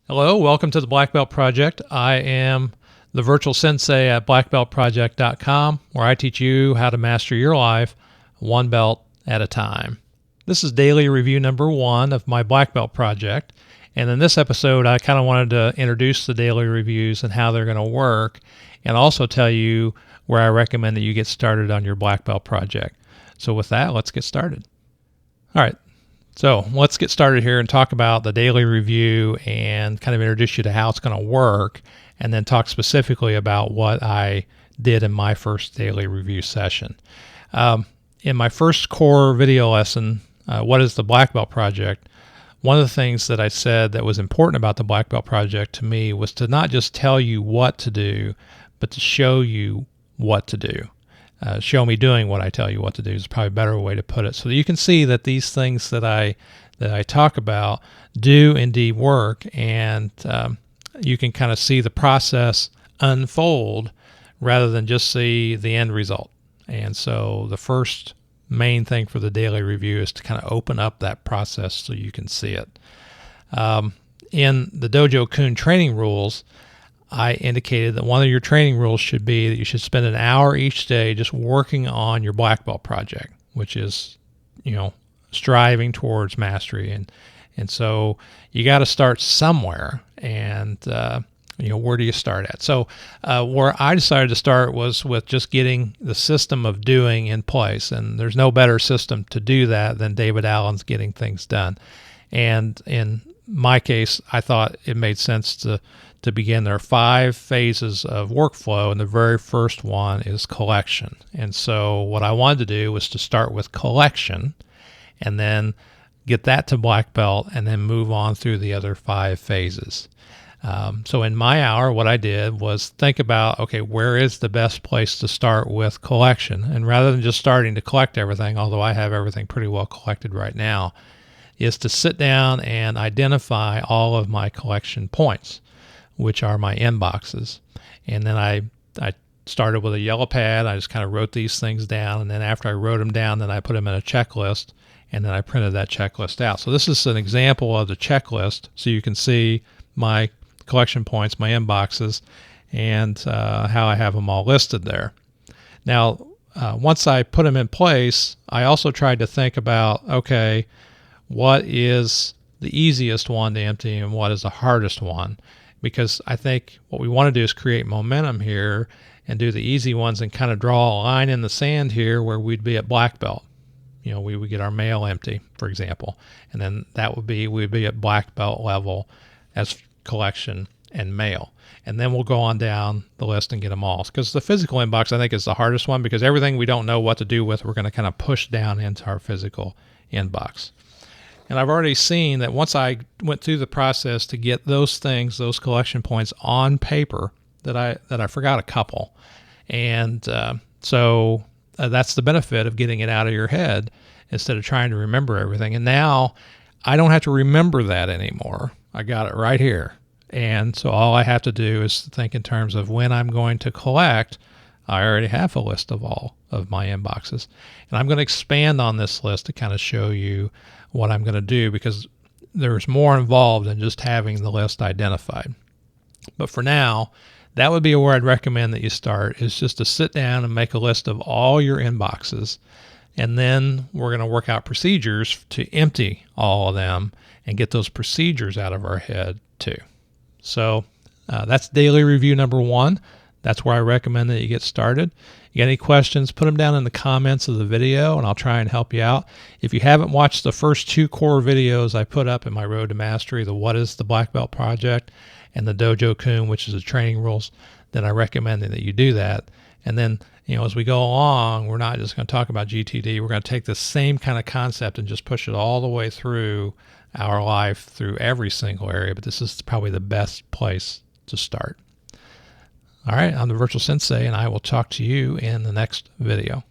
Hello, welcome to the Black Belt Project. I am the virtual sensei at BlackBeltProject.com, where I teach you how to master your life one belt at a time. This is daily review number 1 of my Black Belt project. And in this episode, I kind of wanted to introduce the daily reviews and how they're going to work, and also tell you where I recommend that you get started on your Black Belt project. So with that, let's get started. All right. So let's get started here and talk about the daily review and kind of introduce you to how it's going to work, and then talk specifically about what I did in my first daily review session. In my first core video lesson, what is the Black Belt Project? One of the things that I said that was important about the Black Belt Project to me was to not just tell you what to do, but to show you what to do. Show me doing what I tell you what to do is probably a better way to put it, so that you can see that these things that I talk about do indeed work, and you can kind of see the process unfold rather than just see the end result. And so the first main thing for the daily review is to kind of open up that process so you can see it. In the Dojo Kun training rules, I indicated that one of your training rules should be that you should spend an hour each day just working on your Black Belt project, which is, striving towards mastery. And so you got to start somewhere, and where do you start at? So where I decided to start was with just getting the system of doing in place, and there's no better system to do that than David Allen's Getting Things Done. And in my case, I thought it made sense to begin. There are 5 phases of workflow, and the very first one is collection. And so what I wanted to do was to start with collection and then get that to black belt and then move on through the other 5 phases. So in my hour, what I did was think about, okay, where is the best place to start with collection? And rather than just starting to collect everything, although I have everything pretty well collected right now, is to sit down and identify all of my collection points, which are my inboxes. And then I started with a yellow pad. I just kind of wrote these things down. And then after I wrote them down, then I put them in a checklist, and then I printed that checklist out. So this is an example of the checklist, so you can see my collection points, my inboxes, and how I have them all listed there. Now, once I put them in place, I also tried to think about, okay, what is the easiest one to empty and what is the hardest one? Because I think what we want to do is create momentum here and do the easy ones and kind of draw a line in the sand here where we'd be at black belt. We would get our mail empty, for example, and then we'd be at black belt level as collection and mail. And then we'll go on down the list and get them all. Because the physical inbox, I think, is the hardest one, because everything we don't know what to do with, we're going to kind of push down into our physical inbox. And I've already seen that once I went through the process to get those things, those collection points on paper, that I forgot a couple. And so that's the benefit of getting it out of your head instead of trying to remember everything. And now I don't have to remember that anymore. I got it right here. And so all I have to do is think in terms of when I'm going to collect. I already have a list of all of my inboxes. And I'm going to expand on this list to kind of show you what I'm going to do, because there's more involved than just having the list identified. But for now, that would be where I'd recommend that you start, is just to sit down and make a list of all your inboxes. And then we're going to work out procedures to empty all of them and get those procedures out of our head too. So that's daily review number 1. That's where I recommend that you get started. You got any questions, put them down in the comments of the video, and I'll try and help you out. If you haven't watched the first 2 core videos I put up in my Road to Mastery, the What is the Black Belt Project and the Dojo Kun, which is the training rules, then I recommend that you do that. And then, as we go along, we're not just going to talk about GTD. We're going to take the same kind of concept and just push it all the way through our life, through every single area. But this is probably the best place to start. All right, I'm the Virtual Sensei, and I will talk to you in the next video.